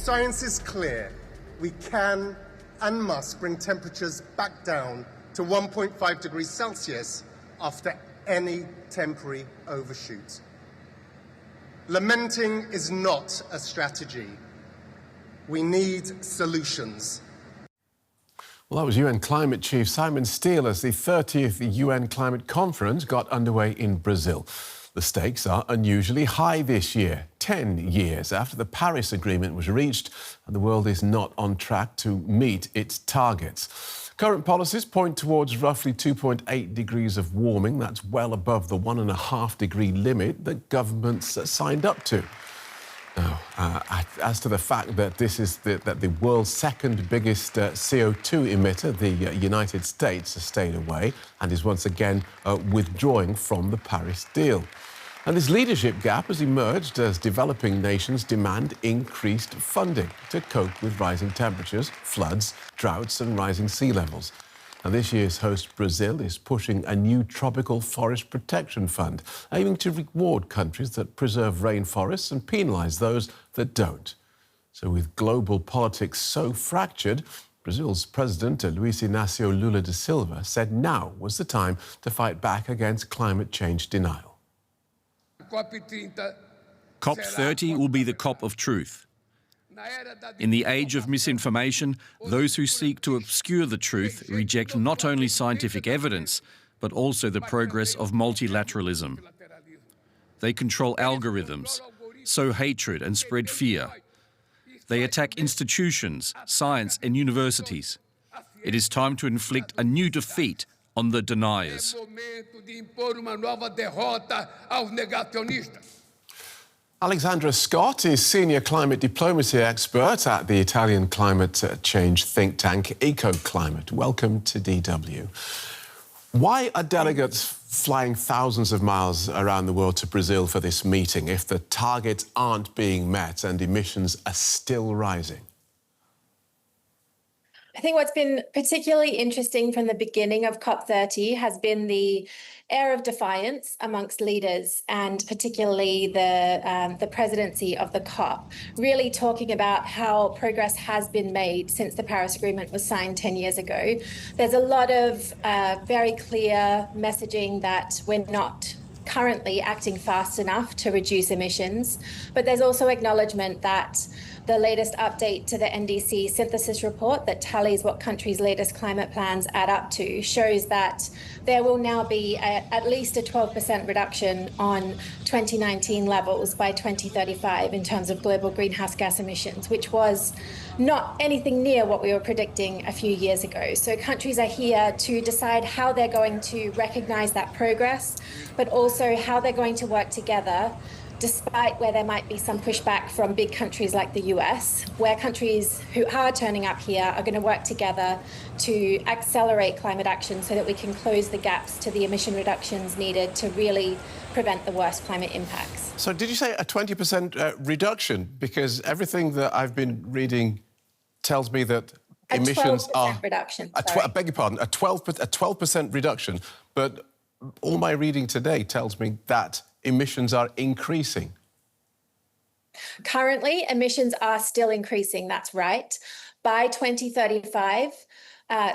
Science is clear. We can and must bring temperatures back down to 1.5 degrees Celsius after any temporary overshoot. Lamenting is not a strategy. We need solutions. Well, that was UN Climate Chief Simon Steele as the 30th UN Climate Conference got underway in Brazil. The stakes are unusually high this year, 10 years after the Paris Agreement was reached, and the world is not on track to meet its targets. Current policies point towards roughly 2.8 degrees of warming. That's well above the 1.5-degree limit that governments signed up to. Now, as to the fact that this is the world's second biggest CO2 emitter, the United States has stayed away and is once again withdrawing from the Paris deal. And this leadership gap has emerged as developing nations demand increased funding to cope with rising temperatures, floods, droughts and rising sea levels. Now, this year's host, Brazil, is pushing a new tropical forest protection fund, aiming to reward countries that preserve rainforests and penalise those that don't. So with global politics so fractured, Brazil's President, Luis Inácio Lula da Silva, said now was the time to fight back against climate change denial. COP30 will be the COP of truth. In the age of misinformation, those who seek to obscure the truth reject not only scientific evidence, but also the progress of multilateralism. They control algorithms, sow hatred and spread fear. They attack institutions, science and universities. It is time to inflict a new defeat on the deniers. Alexandra Scott is senior climate diplomacy expert at the Italian climate change think tank Eccoclimate. Welcome to DW. Why are delegates flying thousands of miles around the world to Brazil for this meeting if the targets aren't being met and emissions are still rising? I think what's been particularly interesting from the beginning of COP30 has been the air of defiance amongst leaders, and particularly the presidency of the COP, really talking about how progress has been made since the Paris Agreement was signed 10 years ago. There's a lot of very clear messaging that we're not currently acting fast enough to reduce emissions, but there's also acknowledgement that the latest update to the NDC synthesis report that tallies what countries' latest climate plans add up to shows that there will now be at least a 12% reduction on 2019 levels by 2035 in terms of global greenhouse gas emissions, which was not anything near what we were predicting a few years ago. So countries are here to decide how they're going to recognise that progress, but also how they're going to work together, despite where there might be some pushback from big countries like the US, where countries who are turning up here are going to work together to accelerate climate action so that we can close the gaps to the emission reductions needed to really prevent the worst climate impacts. So did you say a 20% reduction? Because everything that I've been reading tells me that emissions are... reduction. I beg your pardon, a 12% reduction. But all my reading today tells me that emissions are increasing. Currently, emissions are still increasing, that's right. By 2035,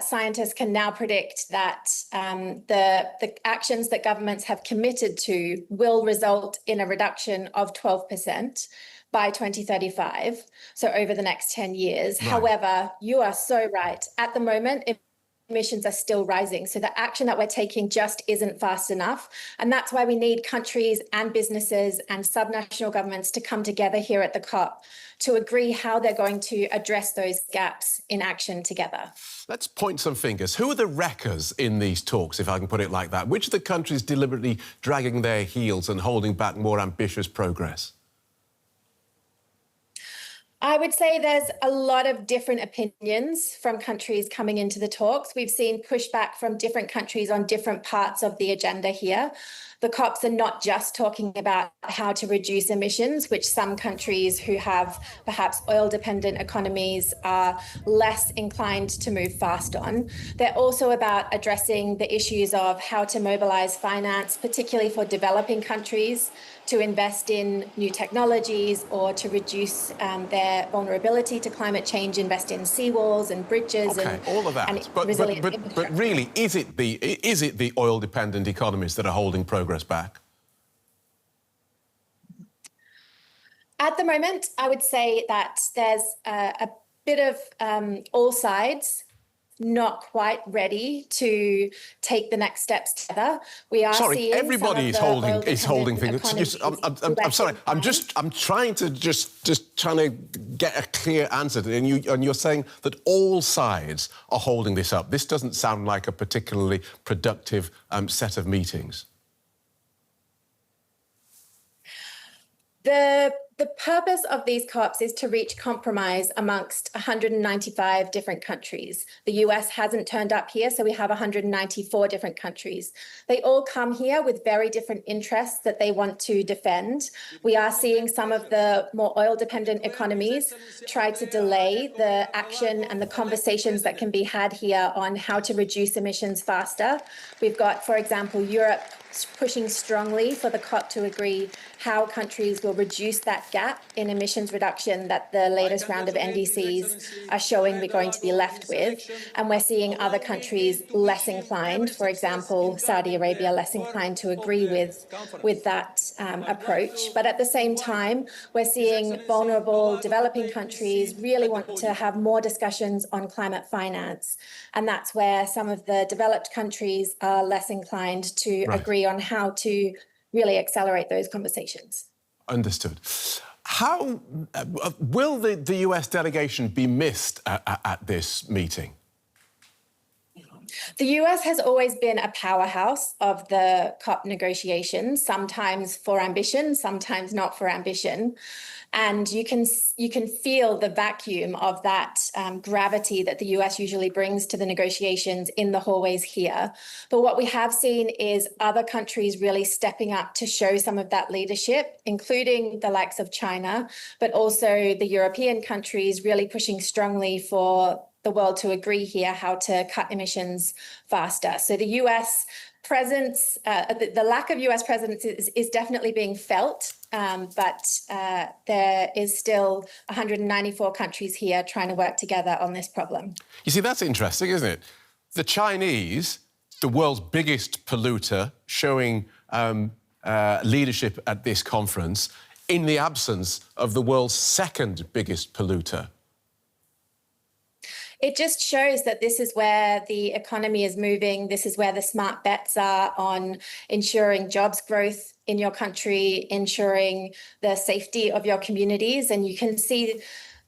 scientists can now predict that the actions that governments have committed to will result in a reduction of 12% by 2035, so over the next 10 years. Right. However, you are so right. At the moment, emissions are still rising. So the action that we're taking just isn't fast enough. And that's why we need countries and businesses and subnational governments to come together here at the COP to agree how they're going to address those gaps in action together. Let's point some fingers. Who are the wreckers in these talks, if I can put it like that? Which of the countries deliberately dragging their heels and holding back more ambitious progress? I would say there's a lot of different opinions from countries coming into the talks. We've seen pushback from different countries on different parts of the agenda here. The COPs are not just talking about how to reduce emissions, which some countries who have perhaps oil-dependent economies are less inclined to move fast on. They're also about addressing the issues of how to mobilize finance, particularly for developing countries, to invest in new technologies or to reduce their vulnerability to climate change, invest in seawalls and bridges and all of that. And but really, is it the oil-dependent economies that are holding progress back? At the moment, I would say that there's a bit of all sides not quite ready to take the next steps together. We are seeing everybody is holding things. I'm sorry. I'm trying to trying to get a clear answer, and you're saying that all sides are holding this up. This doesn't sound like a particularly productive set of meetings. The purpose of these COPs is to reach compromise amongst 195 different countries. The US hasn't turned up here, so we have 194 different countries. They all come here with very different interests that they want to defend. We are seeing some of the more oil-dependent economies try to delay the action and the conversations that can be had here on how to reduce emissions faster. We've got, for example, Europe pushing strongly for the COP to agree how countries will reduce that gap in emissions reduction that the latest round of NDCs are showing we're going to be left with. And we're seeing other countries less inclined, for example, Saudi Arabia less inclined to agree with that approach. But at the same time, we're seeing vulnerable developing countries really want to have more discussions on climate finance. And that's where some of the developed countries are less inclined to agree on how to really accelerate those conversations. Understood. How will the US delegation be missed at this meeting? The US has always been a powerhouse of the COP negotiations, sometimes for ambition, sometimes not for ambition. And you can feel the vacuum of that gravity that the US usually brings to the negotiations in the hallways here. But what we have seen is other countries really stepping up to show some of that leadership, including the likes of China, but also the European countries really pushing strongly for the world to agree here how to cut emissions faster. So the US presence, the lack of US presence is definitely being felt, but there is still 194 countries here trying to work together on this problem. You see, that's interesting, isn't it? The Chinese, the world's biggest polluter, showing leadership at this conference in the absence of the world's second biggest polluter. It just shows that this is where the economy is moving. This is where the smart bets are on ensuring jobs growth in your country, ensuring the safety of your communities. And you can see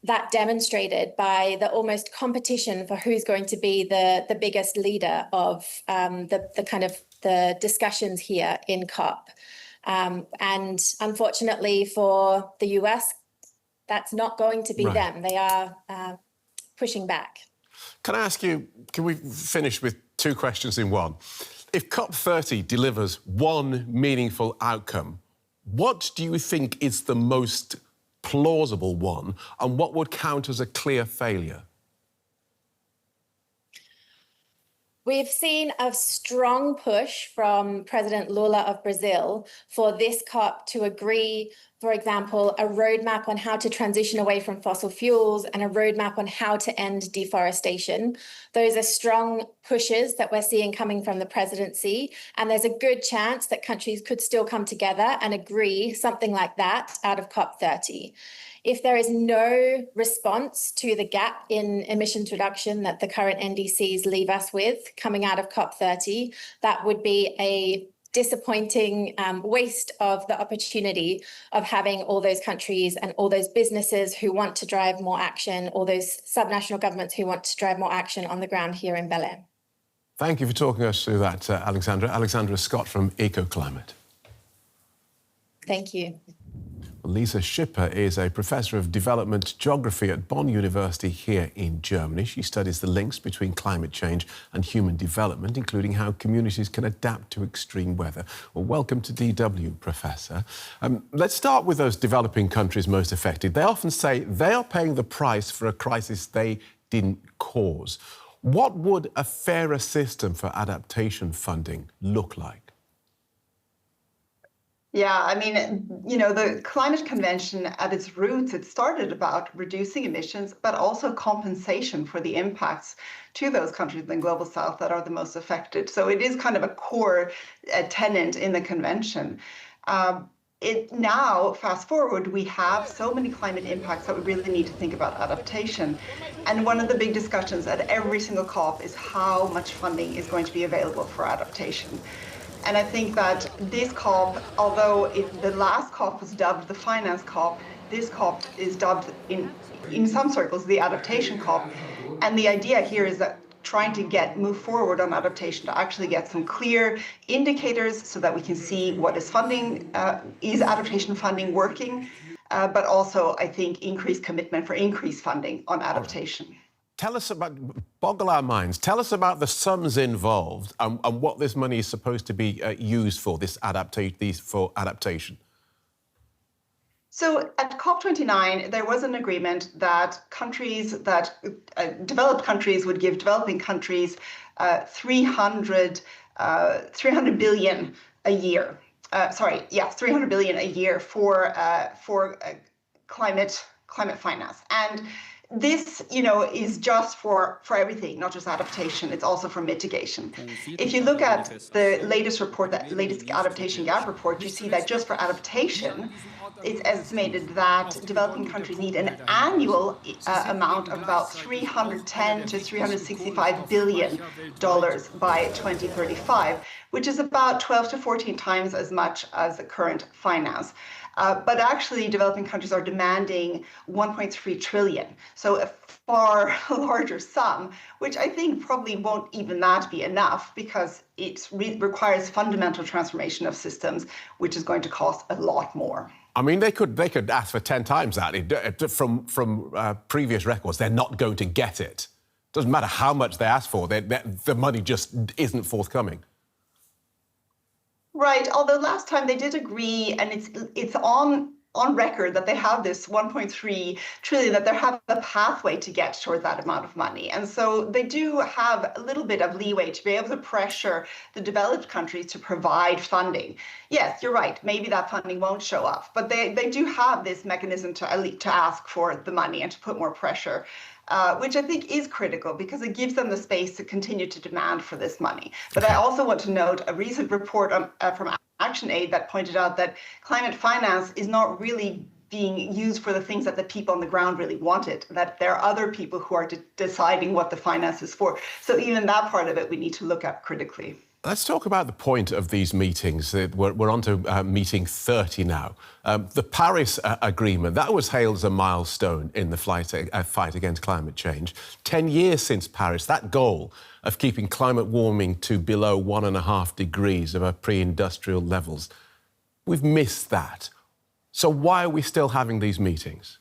that demonstrated by the almost competition for who's going to be the biggest leader of the discussions here in COP. And unfortunately for the US, that's not going to be them. They are pushing back. Can I ask you, can we finish with two questions in one? If COP30 delivers one meaningful outcome, what do you think is the most plausible one, and what would count as a clear failure? We've seen a strong push from President Lula of Brazil for this COP to agree, for example, a roadmap on how to transition away from fossil fuels and a roadmap on how to end deforestation. Those are strong pushes that we're seeing coming from the presidency, and there's a good chance that countries could still come together and agree something like that out of COP30. If there is no response to the gap in emissions reduction that the current NDCs leave us with coming out of COP30, that would be a disappointing waste of the opportunity of having all those countries and all those businesses who want to drive more action, all those subnational governments who want to drive more action on the ground here in Belém. Thank you for talking us through that, Alexandra. Alexandra Scott from Eccoclimate. Thank you. Lisa Schipper is a professor of development geography at Bonn University here in Germany. She studies the links between climate change and human development, including how communities can adapt to extreme weather. Well, welcome to DW, Professor. Let's start with those developing countries most affected. They often say they are paying the price for a crisis they didn't cause. What would a fairer system for adaptation funding look like? Yeah, I mean, the Climate Convention at its roots, it started about reducing emissions, but also compensation for the impacts to those countries in the global south that are the most affected. So it is kind of a core tenet in the convention. Now, fast forward, we have so many climate impacts that we really need to think about adaptation. And one of the big discussions at every single COP is how much funding is going to be available for adaptation. And I think that this COP, although the last COP was dubbed the Finance COP, this COP is dubbed in some circles the Adaptation COP. And the idea here is that trying to move forward on adaptation to actually get some clear indicators so that we can see what is funding, is adaptation funding working, but also, I think, increased commitment for increased funding on adaptation. Tell us about, boggle our minds, tell us about the sums involved and what this money is supposed to be used for, for adaptation. So at COP29, there was an agreement that developed countries would give developing countries 300 billion a year. 300 billion a year for climate finance. And this, is just for everything, not just adaptation. It's also for mitigation. If you look at the latest report, the latest adaptation gap report, you see that just for adaptation, it's estimated that developing countries need an annual amount of about $310 to $365 billion by 2035, which is about 12 to 14 times as much as the current finance. But actually, developing countries are demanding 1.3 trillion, so a far larger sum, which I think probably won't even that be enough because it requires fundamental transformation of systems, which is going to cost a lot more. I mean, they could ask for 10 times that. From previous records, they're not going to get it. Doesn't matter how much they ask for, the money just isn't forthcoming. Right, although last time they did agree, and it's on record that they have this 1.3 trillion, that they have a pathway to get toward that amount of money. And so they do have a little bit of leeway to be able to pressure the developed countries to provide funding. Yes, you're right, maybe that funding won't show up, but they do have this mechanism to ask for the money and to put more pressure. Which I think is critical because it gives them the space to continue to demand for this money. But I also want to note a recent report from ActionAid that pointed out that climate finance is not really being used for the things that the people on the ground really wanted, that there are other people who are deciding what the finance is for. So even that part of it we need to look at critically. Let's talk about the point of these meetings. We're on to meeting 30 now. The Paris Agreement, that was hailed as a milestone in the fight against climate change. 10 years since Paris, that goal of keeping climate warming to below 1.5 degrees of our pre-industrial levels, we've missed that. So why are we still having these meetings?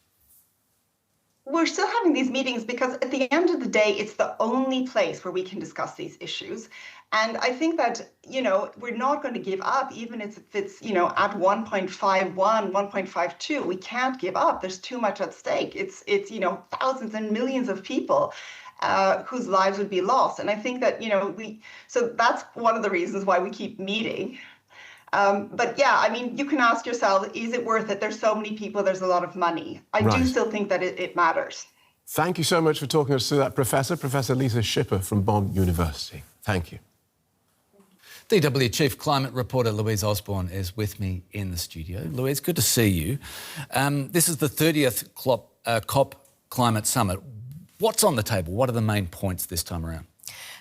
We're still having these meetings because at the end of the day, it's the only place where we can discuss these issues. And I think that, we're not going to give up, even if it's, at 1.51, 1.52. We can't give up. There's too much at stake. It's thousands and millions of people whose lives would be lost. And I think that, so that's one of the reasons why we keep meeting. But yeah, I mean, you can ask yourself, is it worth it? There's so many people, there's a lot of money. I do still think that it matters. Thank you so much for talking us through that, Professor Lisa Schipper from Bonn University. Thank you. DW Chief Climate Reporter Louise Osborne is with me in the studio. Louise, good to see you. This is the 30th COP Climate Summit. What's on the table? What are the main points this time around?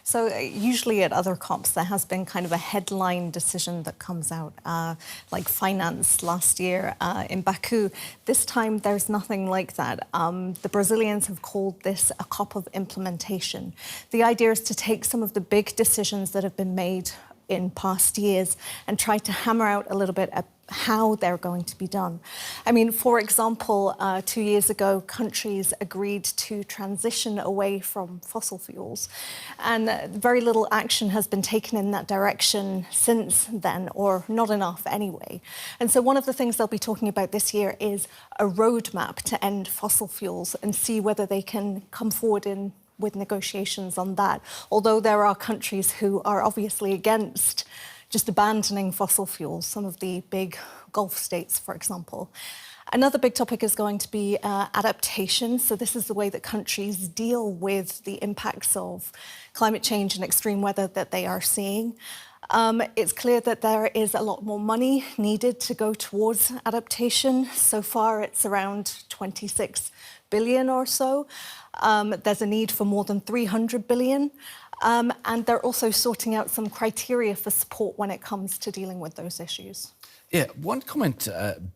So usually at other COPs, there has been kind of a headline decision that comes out, like finance last year in Baku. This time, there's nothing like that. The Brazilians have called this a COP of implementation. The idea is to take some of the big decisions that have been made in past years and try to hammer out a little bit how they're going to be done. I mean, for example, 2 years ago, countries agreed to transition away from fossil fuels, and very little action has been taken in that direction since then, or not enough anyway. And so one of the things they'll be talking about this year is a roadmap to end fossil fuels and see whether they can come forward with negotiations on that, although there are countries who are obviously against just abandoning fossil fuels, some of the big Gulf states, for example. Another big topic is going to be adaptation. So this is the way that countries deal with the impacts of climate change and extreme weather that they are seeing. It's clear that there is a lot more money needed to go towards adaptation. So far, it's around 26 billion or so. There's a need for more than 300 billion. And they're also sorting out some criteria for support when it comes to dealing with those issues. Yeah, one comment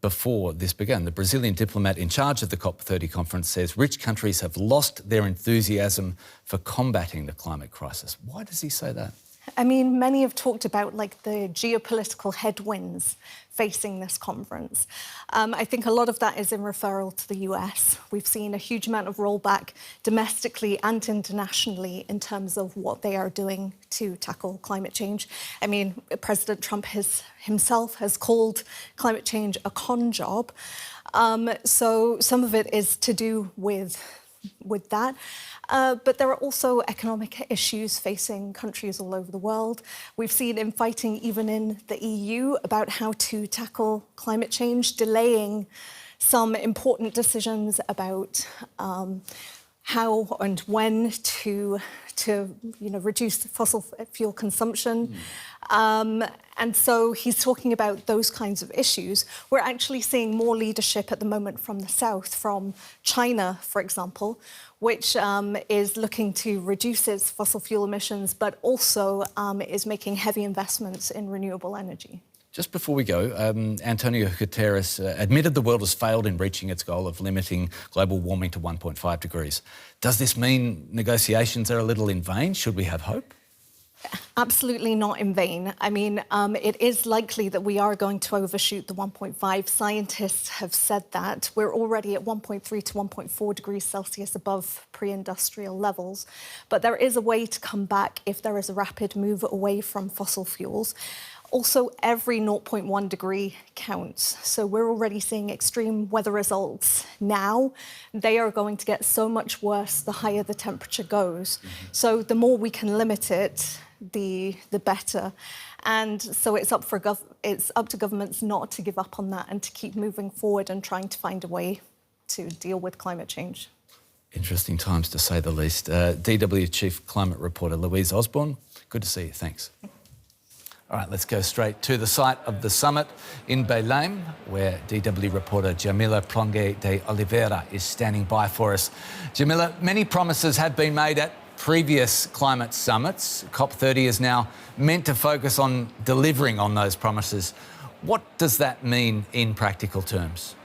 before this began, the Brazilian diplomat in charge of the COP30 conference says rich countries have lost their enthusiasm for combating the climate crisis. Why does he say that? I mean, many have talked about like the geopolitical headwinds facing this conference. I think a lot of that is in referral to the US. We've seen a huge amount of rollback domestically and internationally in terms of what they are doing to tackle climate change. I mean, President Trump himself has called climate change a con job. So some of it is to do with that. But there are also economic issues facing countries all over the world. We've seen infighting even in the EU about how to tackle climate change, delaying some important decisions about how and when to reduce fossil fuel consumption. And so he's talking about those kinds of issues. We're actually seeing more leadership at the moment from the South, from China, for example, which is looking to reduce its fossil fuel emissions, but also is making heavy investments in renewable energy. Just before we go, Antonio Guterres admitted the world has failed in reaching its goal of limiting global warming to 1.5 degrees. Does this mean negotiations are a little in vain? Should we have hope? Absolutely not in vain. I mean, it is likely that we are going to overshoot the 1.5. Scientists have said that. We're already at 1.3 to 1.4 degrees Celsius above pre-industrial levels. But there is a way to come back if there is a rapid move away from fossil fuels. Also, every 0.1 degree counts. So we're already seeing extreme weather results now. They are going to get so much worse the higher the temperature goes. So the more we can limit it, the better. And so it's up to governments not to give up on that and to keep moving forward and trying to find a way to deal with climate change. Interesting times, to say the least. DW Chief Climate Reporter Louise Osborne, good to see you. Thanks. All right, let's go straight to the site of the summit in Belém, where DW reporter Djamilia Prange de Oliveira is standing by for us. Djamilia, many promises have been made at previous climate summits. COP30 is now meant to focus on delivering on those promises. What does that mean in practical terms?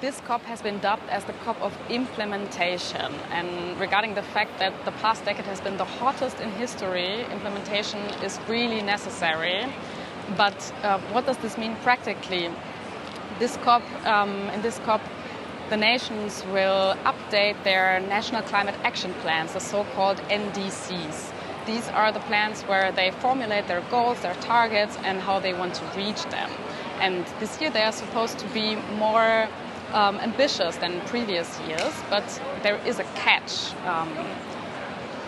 This COP has been dubbed as the COP of implementation, and regarding the fact that the past decade has been the hottest in history, implementation is really necessary. But what does this mean practically? This COP, in this COP, the nations will update their national climate action plans, the so-called NDCs. These are the plans where they formulate their goals, their targets, and how they want to reach them. And this year they are supposed to be more ambitious than previous years, but there is a catch.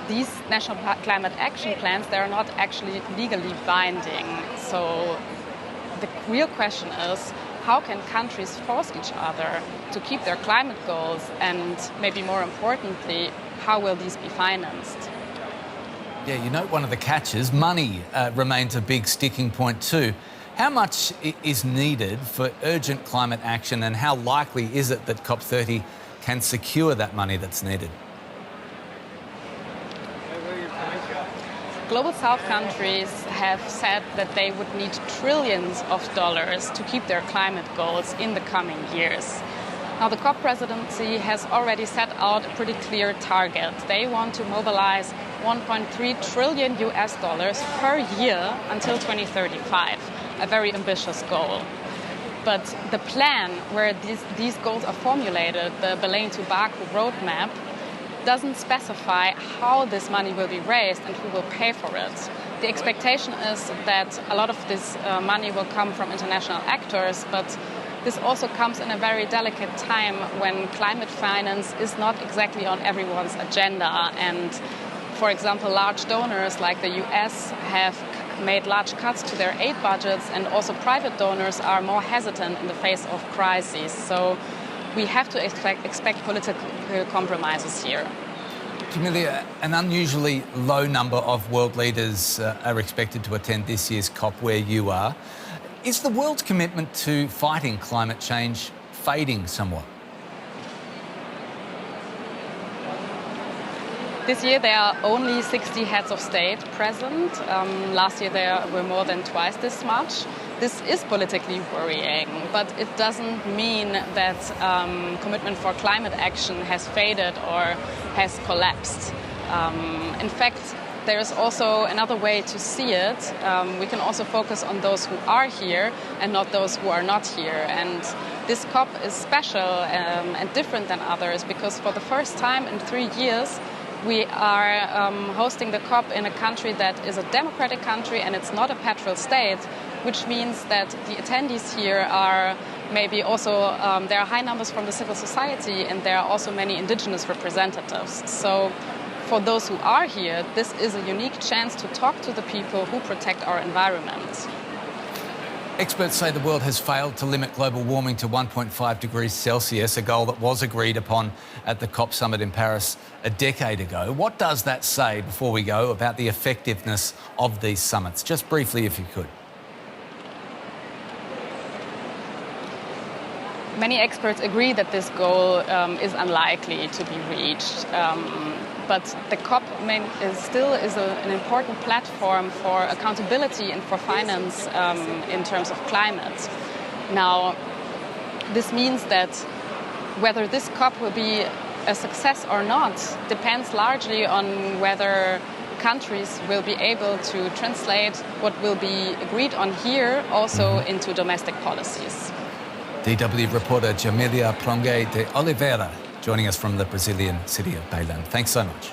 These national climate action plans, they are not actually legally binding. So the real question is, how can countries force each other to keep their climate goals, and maybe more importantly, how will these be financed? Yeah, you know, one of the catches, money remains a big sticking point too. How much is needed for urgent climate action, and how likely is it that COP30 can secure that money that's needed? Global South countries have said that they would need trillions of dollars to keep their climate goals in the coming years. Now, the COP presidency has already set out a pretty clear target. They want to mobilize 1.3 trillion US dollars per year until 2035, a very ambitious goal. But the plan where these goals are formulated, the Belém to Baku roadmap, doesn't specify how this money will be raised and who will pay for it. The expectation is that a lot of this money will come from international actors, but this also comes in a very delicate time when climate finance is not exactly on everyone's agenda. And, for example, large donors like the US have made large cuts to their aid budgets, and also private donors are more hesitant in the face of crises. So we have to expect political compromises here. Djamilia, an unusually low number of world leaders are expected to attend this year's COP where you are. Is the world's commitment to fighting climate change fading somewhat? This year there are only 60 heads of state present. Last year there were more than twice this much. This is politically worrying, but it doesn't mean that commitment for climate action has faded or has collapsed. In fact, there is also another way to see it. We can also focus on those who are here and not those who are not here. And this COP is special and different than others because for the first time in 3 years, we are hosting the COP in a country that is a democratic country and it's not a petrol state, which means that the attendees here are maybe also, there are high numbers from the civil society and there are also many indigenous representatives. So for those who are here, this is a unique chance to talk to the people who protect our environment. Experts say the world has failed to limit global warming to 1.5 degrees Celsius, a goal that was agreed upon at the COP summit in Paris a decade ago. What does that say, before we go, about the effectiveness of these summits? Just briefly, if you could. Many experts agree that this goal is unlikely to be reached. But the COP still is an important platform for accountability and for finance in terms of climate. Now, this means that whether this COP will be a success or not depends largely on whether countries will be able to translate what will be agreed on here also into domestic policies. DW reporter Djamilia Prange de Oliveira joining us from the Brazilian city of Belém. Thanks so much.